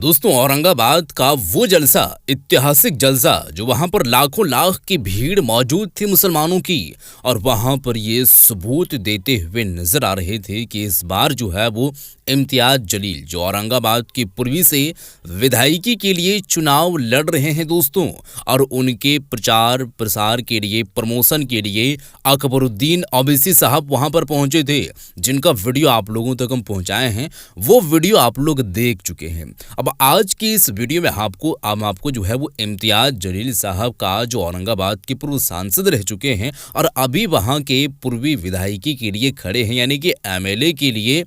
दोस्तों, औरंगाबाद का वो जलसा, ऐतिहासिक जलसा, जो वहां पर लाखों लाख की भीड़ मौजूद थी मुसलमानों की, और वहां पर ये सबूत देते हुए नजर आ रहे थे कि इस बार जो है वो इम्तियाज जलील, जो औरंगाबाद की पूर्वी से विधायकी के लिए चुनाव लड़ रहे हैं दोस्तों, और उनके प्रचार प्रसार के लिए, प्रमोशन के लिए अकबरुद्दीन ओवैसी साहब वहां पर पहुंचे थे, जिनका वीडियो आप लोगों तक हम पहुंचाए हैं। वो वीडियो आप लोग देख चुके हैं। अब आज की इस वीडियो में हम आपको जो है वो इम्तियाज जलील साहब का, जो औरंगाबाद के पूर्व सांसद रह चुके हैं और अभी वहां के पूर्वी विधायकी के लिए खड़े हैं, यानी कि एमएलए के लिए,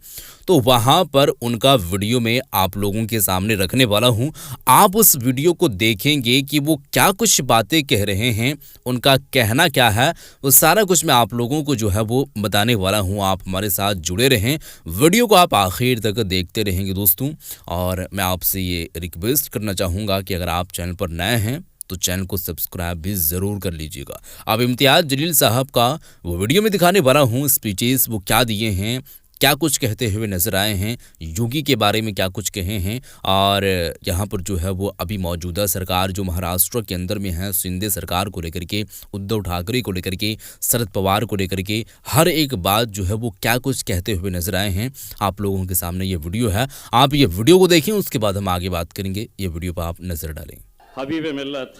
तो वहां पर उनका वीडियो में आप लोगों के सामने रखने वाला हूं। आप उस वीडियो को देखेंगे कि वो क्या कुछ बातें कह रहे हैं, उनका कहना क्या है, वो सारा कुछ मैं आप लोगों को जो है वो बताने वाला हूं। आप हमारे साथ जुड़े रहें, वीडियो को आप आखिर तक देखते रहेंगे दोस्तों। और मैं आपसे ये रिक्वेस्ट करना चाहूँगा कि अगर आप चैनल पर नए हैं तो चैनल को सब्सक्राइब भी ज़रूर कर लीजिएगा। अब इम्तियाज जलील साहब का वो वीडियो में दिखाने वाला हूँ, स्पीचेस वो क्या दिए हैं, क्या कुछ कहते हुए नजर आए हैं, योगी के बारे में क्या कुछ कहे हैं, और यहाँ पर जो है वो अभी मौजूदा सरकार जो महाराष्ट्र के अंदर में है, शिंदे सरकार को लेकर के, उद्धव ठाकरे को लेकर के, शरद पवार को लेकर के, हर एक बात जो है वो क्या कुछ कहते हुए नजर आए हैं। आप लोगों के सामने ये वीडियो है, आप ये वीडियो को देखें, उसके बाद हम आगे बात करेंगे। ये वीडियो पर आप नजर डालें। हबीब मिल्लत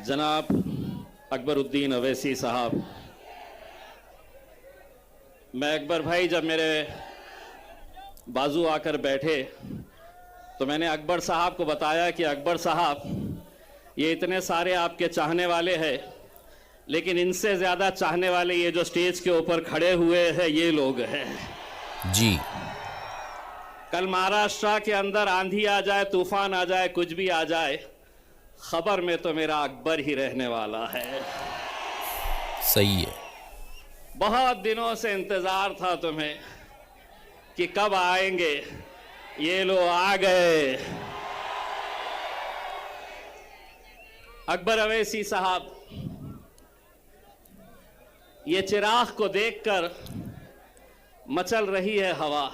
जनाब अकबरुद्दीन ओवैसी साहब, मैं अकबर भाई जब मेरे बाजू आकर बैठे तो मैंने अकबर साहब को बताया कि अकबर साहब, ये इतने सारे आपके चाहने वाले हैं, लेकिन इनसे ज़्यादा चाहने वाले ये जो स्टेज के ऊपर खड़े हुए हैं ये लोग हैं जी। कल महाराष्ट्र के अंदर आंधी आ जाए, तूफान आ जाए, कुछ भी आ जाए, खबर में तो मेरा अकबर ही रहने वाला है। सही है। बहुत दिनों से इंतजार था तुम्हें कि कब आएंगे, ये लो आ गए। अकबर ओवैसी साहब, ये चिराग को देखकर मचल रही है हवा।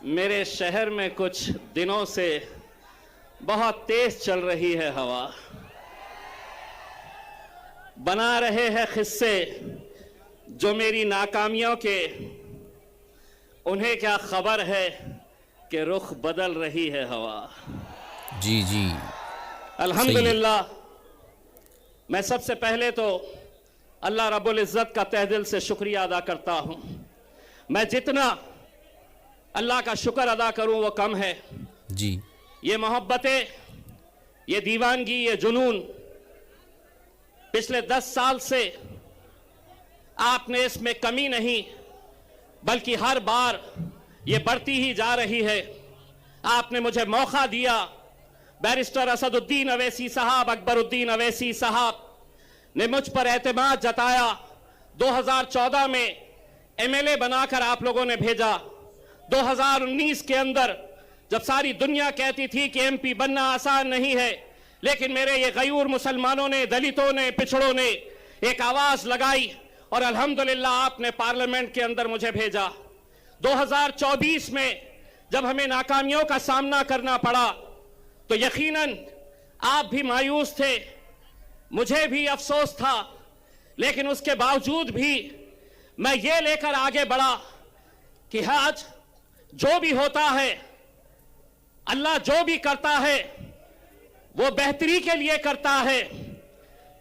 मेरे शहर में कुछ दिनों से बहुत तेज चल रही है हवा। बना रहे हैं किस्से जो मेरी नाकामियों के, उन्हें क्या खबर है कि रुख बदल रही है हवा। जी जी, अल्हम्दुलिल्लाह, मैं सबसे पहले तो अल्लाह रब्बुल इज़्ज़त का तहे दिल से शुक्रिया अदा करता हूं। मैं जितना अल्लाह का शुक्र अदा करूं वो कम है जी। ये मोहब्बतें, ये दीवानगी, ये जुनून पिछले 10 साल से आपने इसमें कमी नहीं, बल्कि हर बार ये बढ़ती ही जा रही है। आपने मुझे मौका दिया, बैरिस्टर असदुद्दीन ओवैसी साहब, अकबरुद्दीन ओवैसी साहब ने मुझ पर एतमाद जताया। 2014 में एमएलए बनाकर आप लोगों ने भेजा। 2019 के अंदर जब सारी दुनिया कहती थी कि एमपी बनना आसान नहीं है, लेकिन मेरे ये गयूर मुसलमानों ने, दलितों ने, पिछड़ों ने एक आवाज लगाई और अल्हम्दुलिल्लाह आपने पार्लियामेंट के अंदर मुझे भेजा। 2024 में जब हमें नाकामियों का सामना करना पड़ा तो यकीनन आप भी मायूस थे, मुझे भी अफसोस था, लेकिन उसके बावजूद भी मैं ये लेकर आगे बढ़ा कि आज जो भी होता है, अल्लाह जो भी करता है वो बेहतरी के लिए करता है।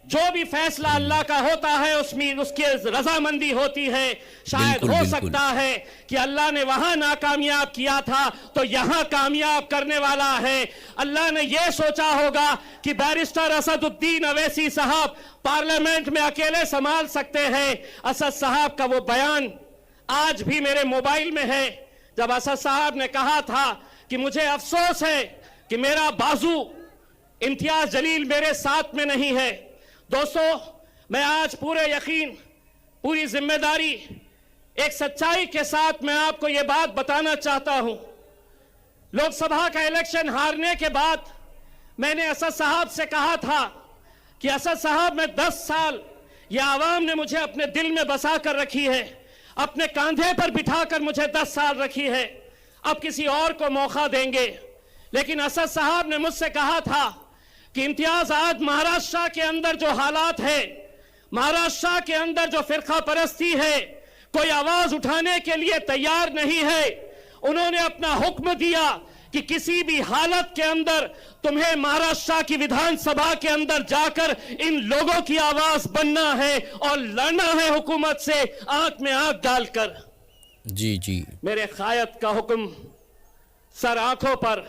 जो भी फैसला अल्लाह का होता है उसमें उसकी रजामंदी होती है। शायद हो सकता है कि अल्लाह ने वहां नाकामयाब किया था तो यहां कामयाब करने वाला है। अल्लाह ने यह सोचा होगा कि बैरिस्टर असदुद्दीन ओवैसी साहब पार्लियामेंट में अकेले संभाल सकते हैं। असद साहब का वो बयान आज भी मेरे मोबाइल में है, जब असद साहब ने कहा था कि मुझे अफसोस है कि मेरा बाजू इम्तियाज जलील मेरे साथ में नहीं है। दोस्तों, मैं आज पूरे यकीन, पूरी जिम्मेदारी, एक सच्चाई के साथ मैं आपको यह बात बताना चाहता हूं। लोकसभा का इलेक्शन हारने के बाद मैंने असद साहब से कहा था कि असद साहब, मैं 10 साल यह आवाम ने मुझे अपने दिल में बसा कर रखी है, अपने कंधे पर बिठाकर मुझे 10 साल रखी है। अब किसी और को मौका देंगे। लेकिन असद साहब ने मुझसे कहा था कि इम्तियाज, आज महाराष्ट्र के अंदर जो हालात है, महाराष्ट्र के अंदर जो फिरका परस्ती है, कोई आवाज उठाने के लिए तैयार नहीं है। उन्होंने अपना हुक्म दिया कि किसी भी हालत के अंदर तुम्हें महाराष्ट्र की विधानसभा के अंदर जाकर इन लोगों की आवाज बनना है और लड़ना है हुकूमत से आंख में आंख डालकर। जी जी, मेरे कायद का हुक्म सर आंखों पर।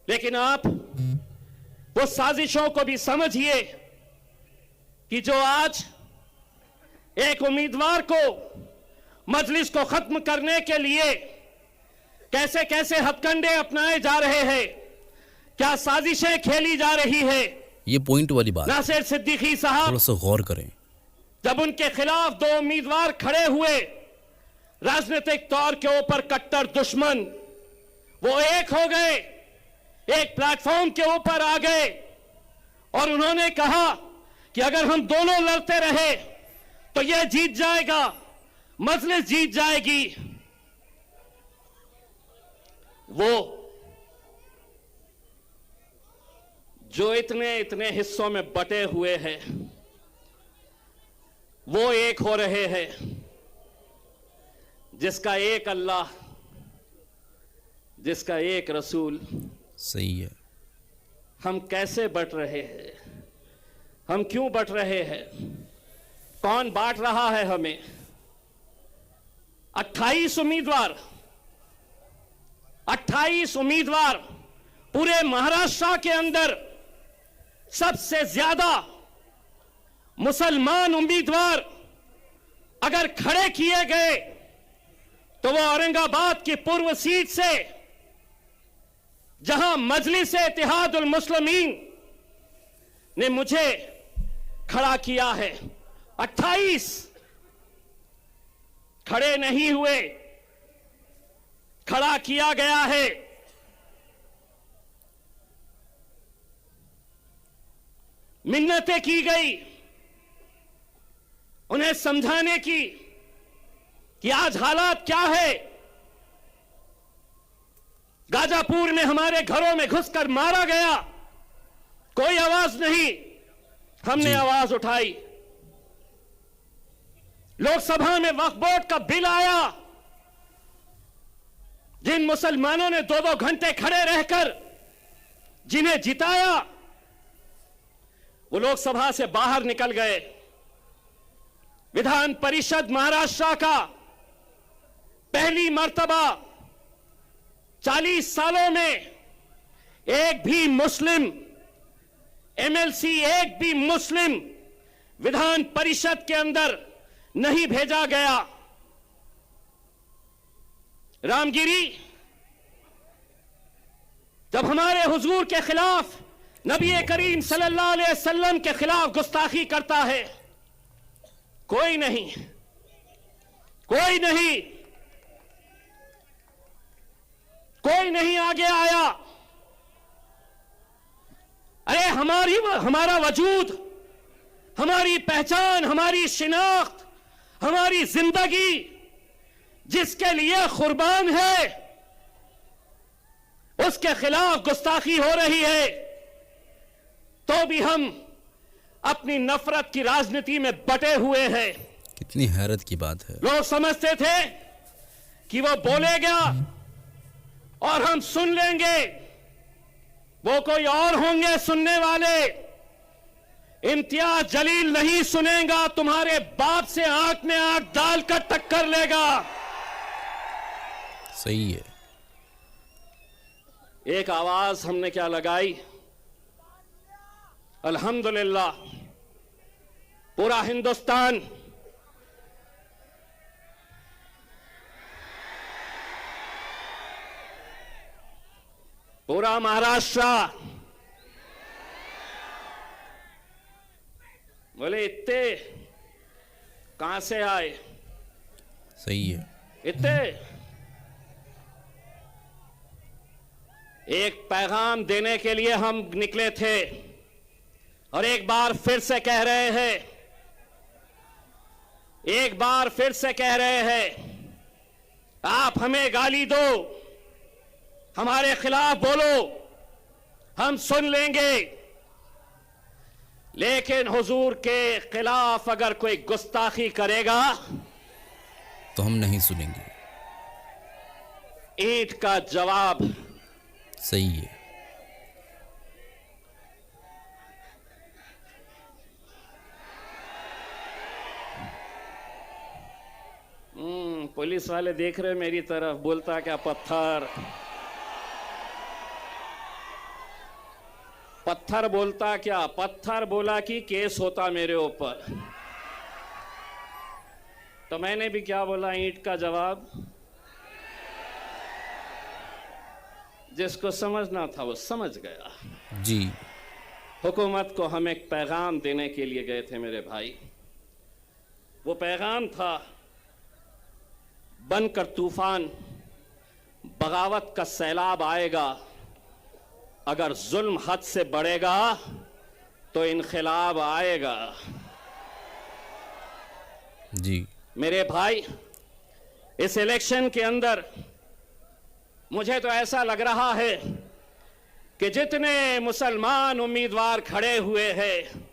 लेकिन आप वो साजिशों को भी समझिए कि जो आज एक उम्मीदवार को मजलिस को खत्म करने के लिए कैसे कैसे हथकंडे अपनाए जा रहे हैं, क्या साजिशें खेली जा रही है। ये पॉइंट वाली बात, नासिर सिद्दीकी साहब, थोड़ा सा गौर करें। जब उनके खिलाफ दो उम्मीदवार खड़े हुए, राजनीतिक तौर के ऊपर कट्टर दुश्मन, वो एक हो गए, एक प्लेटफॉर्म के ऊपर आ गए और उन्होंने कहा कि अगर हम दोनों लड़ते रहे तो यह जीत जाएगा, मजलिस जीत जाएगी। वो जो इतने इतने हिस्सों में बटे हुए हैं, वो एक हो रहे हैं, जिसका एक अल्लाह, जिसका एक रसूल। सही है। हम कैसे बट रहे हैं, हम क्यों बट रहे हैं, कौन बांट रहा है हमें। 28 उम्मीदवार पूरे महाराष्ट्र के अंदर सबसे ज्यादा मुसलमान उम्मीदवार अगर खड़े किए गए तो वो औरंगाबाद की पूर्व सीट से, जहां मजलिस इत्तेहादुल मुस्लिमीन ने मुझे खड़ा किया है, 28 खड़े नहीं हुए, खड़ा किया गया है। मिन्नतें की गई उन्हें समझाने की कि आज हालात क्या है। गाजापुर में हमारे घरों में घुसकर मारा गया, कोई आवाज नहीं, हमने आवाज उठाई। लोकसभा में वक्फ बोर्ड का बिल आया, जिन मुसलमानों ने 2-2 घंटे खड़े रहकर जिन्हें जिताया, वो लोकसभा से बाहर निकल गए। विधान परिषद महाराष्ट्र का पहली मर्तबा 40 सालों में एक भी मुस्लिम एमएलसी, एक भी मुस्लिम विधान परिषद के अंदर नहीं भेजा गया। रामगिरी जब हमारे हुजूर के खिलाफ, नबी करीम सल्लल्लाहु अलैहि वसल्लम के खिलाफ गुस्ताखी करता है, कोई नहीं, कोई नहीं, कोई नहीं आगे आया। अरे हमारा वजूद, हमारी पहचान, हमारी शिनाख्त, हमारी जिंदगी जिसके लिए कुर्बान है, उसके खिलाफ गुस्ताखी हो रही है, तो भी हम अपनी नफरत की राजनीति में बटे हुए हैं। कितनी हैरत की बात है। लोग समझते थे कि वो बोलेगा और हम सुन लेंगे, वो कोई और होंगे सुनने वाले। इम्तियाज जलील नहीं सुनेगा, तुम्हारे बाप से आंख में आंख डालकर टक्कर लेगा। सही है। एक आवाज हमने क्या लगाई, अल्हम्दुलिल्लाह पूरा हिंदुस्तान पूरा महाराष्ट्र बोले इतने कहां से आए। सही है। इतने एक पैगाम देने के लिए हम निकले थे और एक बार फिर से कह रहे हैं, एक बार फिर से कह रहे हैं, आप हमें गाली दो, हमारे खिलाफ बोलो, हम सुन लेंगे, लेकिन हुजूर के खिलाफ अगर कोई गुस्ताखी करेगा तो हम नहीं सुनेंगे। ईंट का जवाब। सही है। पुलिस वाले देख रहे मेरी तरफ, बोलता क्या पत्थर, पत्थर बोलता क्या, पत्थर बोला कि केस होता मेरे ऊपर। तो मैंने भी क्या बोला, ईंट का जवाब। जिसको समझना था वो समझ गया। जी। हुकूमत को हम एक पैगाम देने के लिए गए थे मेरे भाई। वो पैगाम था, बनकर तूफान, बगावत का सैलाब आएगा, अगर जुल्म हद से बढ़ेगा तो इनकलाब आएगा। जी मेरे भाई, इस इलेक्शन के अंदर मुझे तो ऐसा लग रहा है कि जितने मुसलमान उम्मीदवार खड़े हुए हैं,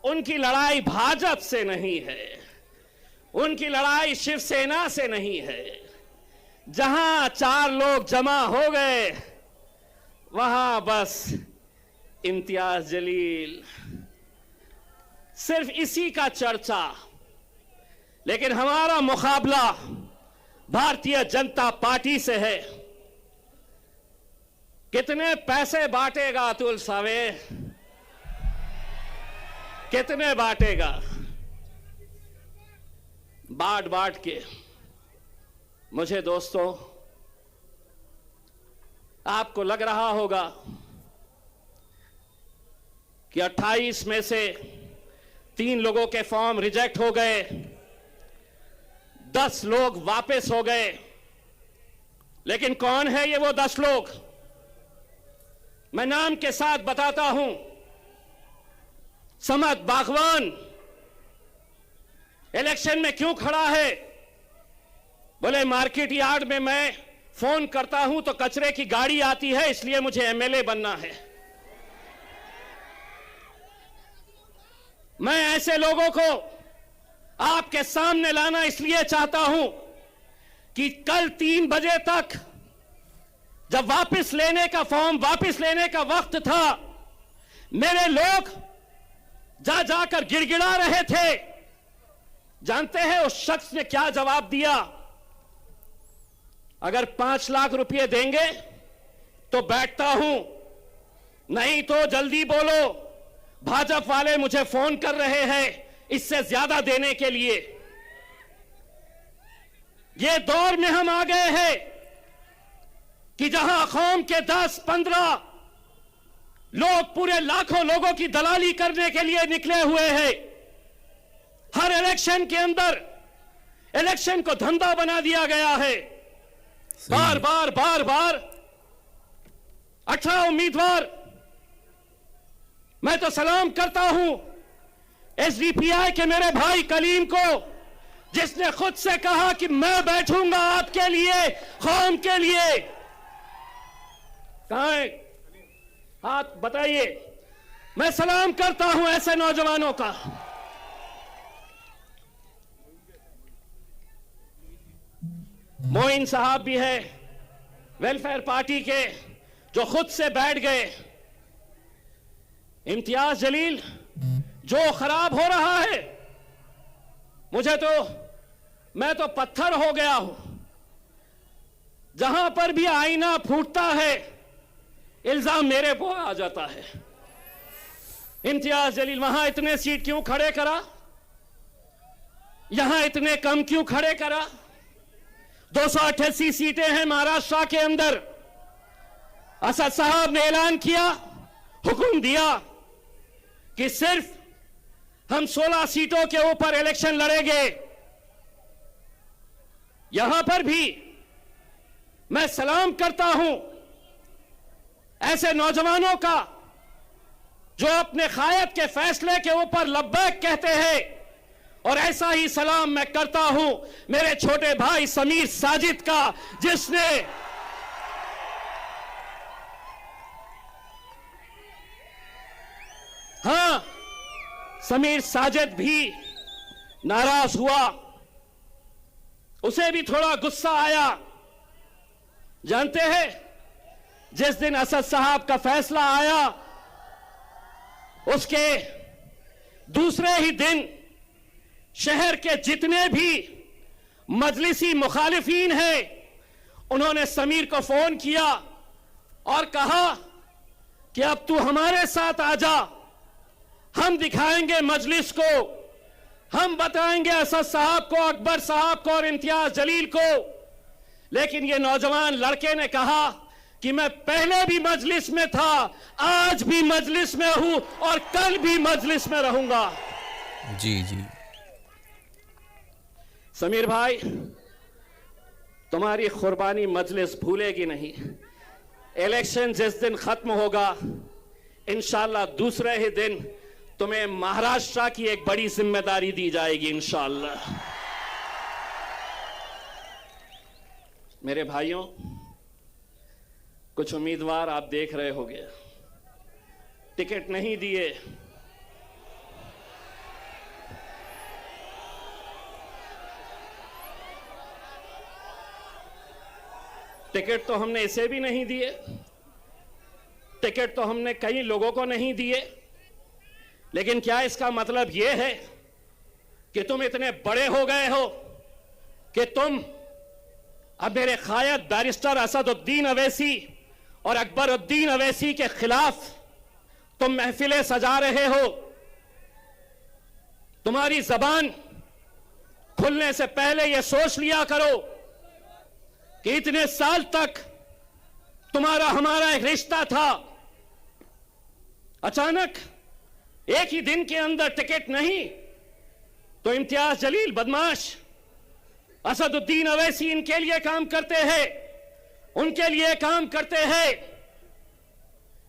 उनकी लड़ाई भाजपा से नहीं है, उनकी लड़ाई शिवसेना से नहीं है। जहां 4 लोग जमा हो गए, वहां बस इम्तियाज जलील, सिर्फ इसी का चर्चा। लेकिन हमारा मुकाबला भारतीय जनता पार्टी से है। कितने पैसे बांटेगा अतुल सावे, कितने बांटेगा? बांट बांट के। मुझे दोस्तों, आपको लग रहा होगा कि 28 में से 3 लोगों के फॉर्म रिजेक्ट हो गए, 10 लोग वापस हो गए। लेकिन कौन है ये वो 10 लोग? मैं नाम के साथ बताता हूं। समद बागवान इलेक्शन में क्यों खड़ा है? बोले मार्केट यार्ड में मैं फोन करता हूं तो कचरे की गाड़ी आती है, इसलिए मुझे एमएलए बनना है। मैं ऐसे लोगों को आपके सामने लाना इसलिए चाहता हूं कि कल 3 बजे तक जब वापस लेने का फॉर्म वापस लेने का वक्त था, मेरे लोग जा जाकर गिड़गिड़ा रहे थे। जानते हैं उस शख्स ने क्या जवाब दिया? अगर 5 लाख रुपए देंगे तो बैठता हूं, नहीं तो जल्दी बोलो, भाजपा वाले मुझे फोन कर रहे हैं इससे ज्यादा देने के लिए। ये दौर में हम आ गए हैं कि जहां कौम के 10-15 लोग पूरे लाखों लोगों की दलाली करने के लिए निकले हुए हैं। हर इलेक्शन के अंदर इलेक्शन को धंधा बना दिया गया है। बार बार 18 उम्मीदवार। मैं तो सलाम करता हूं एसडीपीआई के मेरे भाई कलीम को, जिसने खुद से कहा कि मैं बैठूंगा आपके लिए, कौम के लिए। कहां है? हाथ बताइए। मैं सलाम करता हूं ऐसे नौजवानों का। मोइन साहब भी है वेलफेयर पार्टी के, जो खुद से बैठ गए। इम्तियाज जलील, जो खराब हो रहा है, मैं तो पत्थर हो गया हूं। जहां पर भी आईना फूटता है, इल्जाम मेरे पर आ जाता है। इम्तियाज जलील वहां इतने सीट क्यों खड़े करा, यहां इतने कम क्यों खड़े करा? 288 सीटें हैं महाराष्ट्र के अंदर। असद साहब ने ऐलान किया, हुक्म दिया कि सिर्फ हम 16 सीटों के ऊपर इलेक्शन लड़ेंगे। यहां पर भी मैं सलाम करता हूं ऐसे नौजवानों का जो अपने कायद के फैसले के ऊपर लब्बैक कहते हैं। और ऐसा ही सलाम मैं करता हूं मेरे छोटे भाई समीर साजिद का, जिसने हां, समीर साजिद भी नाराज हुआ, उसे भी थोड़ा गुस्सा आया। जानते हैं, जिस दिन असद साहब का फैसला आया उसके दूसरे ही दिन शहर के जितने भी मजलिसी मुखालिफीन हैं उन्होंने समीर को फोन किया और कहा कि अब तू हमारे साथ आ जा, हम दिखाएंगे मजलिस को, हम बताएंगे असद साहब को, अकबर साहब को और इम्तियाज जलील को। लेकिन ये नौजवान लड़के ने कहा कि मैं पहले भी मजलिस में था, आज भी मजलिस में हूं और कल भी मजलिस में रहूंगा। जी जी। समीर भाई, तुम्हारी कुर्बानी मजलिस भूलेगी नहीं। इलेक्शन जिस दिन खत्म होगा, इंशाल्लाह दूसरे ही दिन तुम्हें महाराष्ट्र की एक बड़ी जिम्मेदारी दी जाएगी इंशाल्लाह। मेरे भाइयों, कुछ उम्मीदवार आप देख रहे होंगे टिकट नहीं दिए, टिकट तो हमने इसे भी नहीं दिए, टिकट तो हमने कई लोगों को नहीं दिए। लेकिन क्या इसका मतलब यह है कि तुम इतने बड़े हो गए हो कि तुम अब मेरे कायद बैरिस्टर असदुद्दीन अवैसी और अकबरुद्दीन अवैसी के खिलाफ तुम महफिलें सजा रहे हो? तुम्हारी जबान खुलने से पहले यह सोच लिया करो कि इतने साल तक तुम्हारा हमारा एक रिश्ता था, अचानक एक ही दिन के अंदर टिकट नहीं तो इम्तियाज जलील बदमाश, असदुद्दीन अवैसी इनके लिए काम करते हैं, उनके लिए काम करते हैं।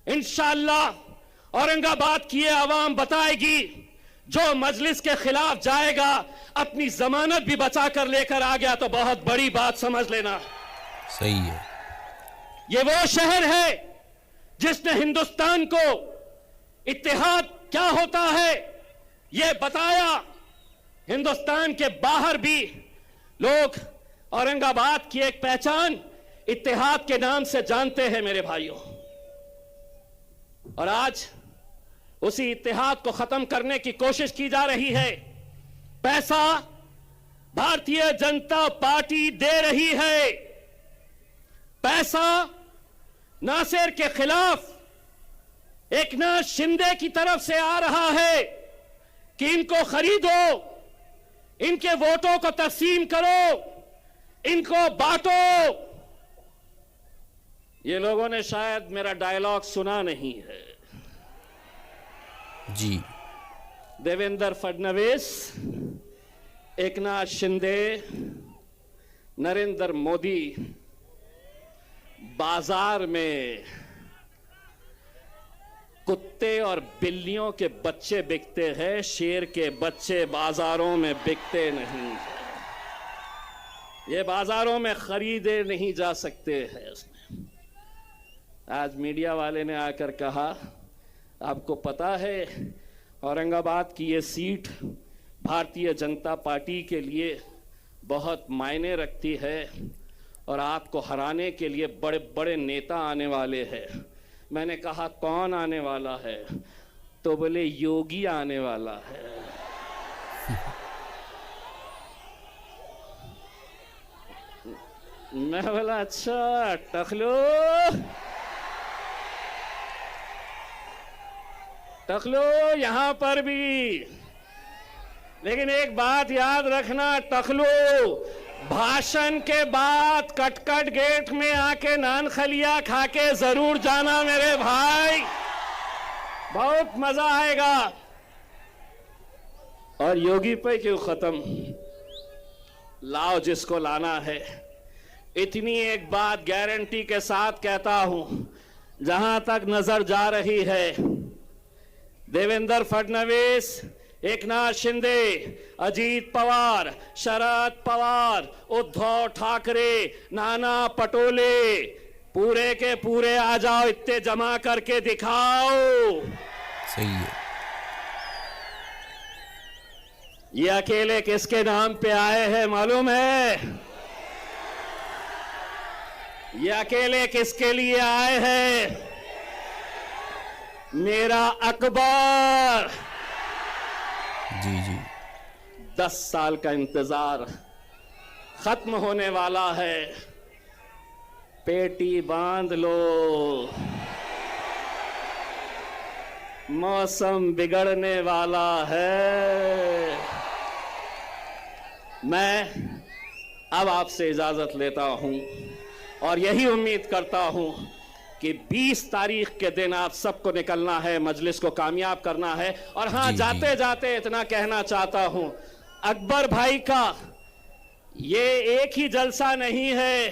इंशाअल्लाह औरंगाबाद की आवाम बताएगी, जो मजलिस के खिलाफ जाएगा अपनी जमानत भी बचा कर लेकर आ गया तो बहुत बड़ी बात समझ लेना। सही है। ये वो शहर है जिसने हिंदुस्तान को इत्तेहाद क्या होता है यह बताया। हिंदुस्तान के बाहर भी लोग औरंगाबाद की एक पहचान इत्तेहाद के नाम से जानते हैं मेरे भाइयों। और आज उसी इत्तेहाद को खत्म करने की कोशिश की जा रही है। पैसा भारतीय जनता पार्टी दे रही है, पैसा नासिर के खिलाफ एकनाथ शिंदे की तरफ से आ रहा है कि इनको खरीदो, इनके वोटों को तकसीम करो, इनको बांटो। ये लोगों ने शायद मेरा डायलॉग सुना नहीं है। जी। देवेंद्र फडणवीस, एकनाथ शिंदे, नरेंद्र मोदी बाजार में कुत्ते और बिल्लियों के बच्चे बिकते हैं, शेर के बच्चे बाजारों में बिकते नहीं हैं। ये बाजारों में खरीदे नहीं जा सकते हैं। आज मीडिया वाले ने आकर कहा, आपको पता है औरंगाबाद की ये सीट भारतीय जनता पार्टी के लिए बहुत मायने रखती है और आपको हराने के लिए बड़े बड़े नेता आने वाले हैं। मैंने कहा कौन आने वाला है? तो बोले योगी आने वाला है। मैं बोला अच्छा टकलो टकलो यहां पर भी। लेकिन एक बात याद रखना टकलो, भाषण के बाद कटकट गेट में आके नान खलिया खा के जरूर जाना मेरे भाई, बहुत मजा आएगा। और योगी पे क्यों खत्म, लाओ जिसको लाना है। इतनी एक बात गारंटी के साथ कहता हूं, जहां तक नजर जा रही है, देवेंद्र फडणवीस, एकनाथ शिंदे, अजीत पवार, शरद पवार, उद्धव ठाकरे, नाना पटोले, पूरे के पूरे आ जाओ, इतने जमा करके दिखाओ। सही है। ये अकेले किसके नाम पे आए हैं मालूम है? ये अकेले किसके लिए आए हैं? मेरा अकबर। जी जी 10 साल का इंतजार खत्म होने वाला है। पेटी बांध लो, मौसम बिगड़ने वाला है। मैं अब आपसे इजाजत लेता हूं और यही उम्मीद करता हूं कि 20 तारीख के दिन आप सबको निकलना है, मजलिस को कामयाब करना है। और हां, जी, जाते जाते इतना कहना चाहता हूं, अकबर भाई का ये एक ही जलसा नहीं है,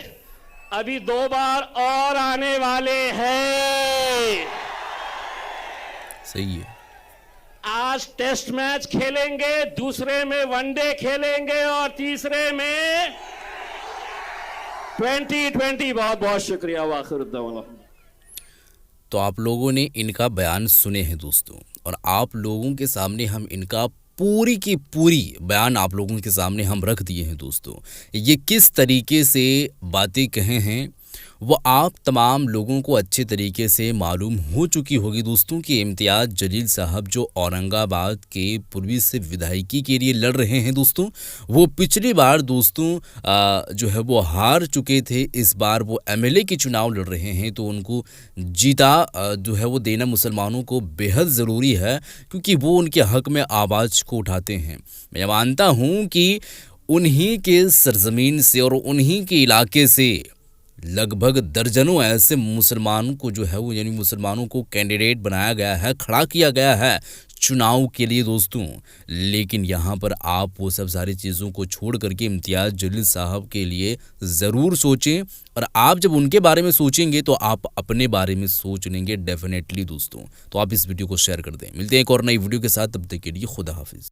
अभी 2 बार और आने वाले हैं। सही है। आज टेस्ट मैच खेलेंगे, दूसरे में वनडे खेलेंगे और तीसरे में T20। बहुत बहुत शुक्रिया। वाखिरुद्दौला। तो आप लोगों ने इनका बयान सुने हैं दोस्तों, और आप लोगों के सामने हम इनका पूरी की पूरी बयान आप लोगों के सामने हम रख दिए हैं दोस्तों। ये किस तरीके से बातें कहे हैं वो आप तमाम लोगों को अच्छे तरीके से मालूम हो चुकी होगी दोस्तों कि इम्तियाज़ जलील साहब जो औरंगाबाद के पूर्वी से विधायकी के लिए लड़ रहे हैं दोस्तों, वो पिछली बार दोस्तों जो है वो हार चुके थे। इस बार वो एमएलए के चुनाव लड़ रहे हैं, तो उनको जीता जो है वो देना मुसलमानों को बेहद ज़रूरी है, क्योंकि वो उनके हक़ में आवाज़ को उठाते हैं। मैं मानता हूँ कि उन्हीं के सरज़मीन से और उन्हीं के इलाके से लगभग दर्जनों ऐसे मुसलमानों को जो है वो यानी मुसलमानों को कैंडिडेट बनाया गया है, खड़ा किया गया है चुनाव के लिए दोस्तों। लेकिन यहाँ पर आप वो सब सारी चीज़ों को छोड़ करके इम्तियाज़ जलील साहब के लिए ज़रूर सोचें, और आप जब उनके बारे में सोचेंगे तो आप अपने बारे में सोच लेंगे डेफिनेटली दोस्तों। तो आप इस वीडियो को शेयर कर दें। मिलते हैं एक और नई वीडियो के साथ, तब तक के लिए खुदा हाफिज़।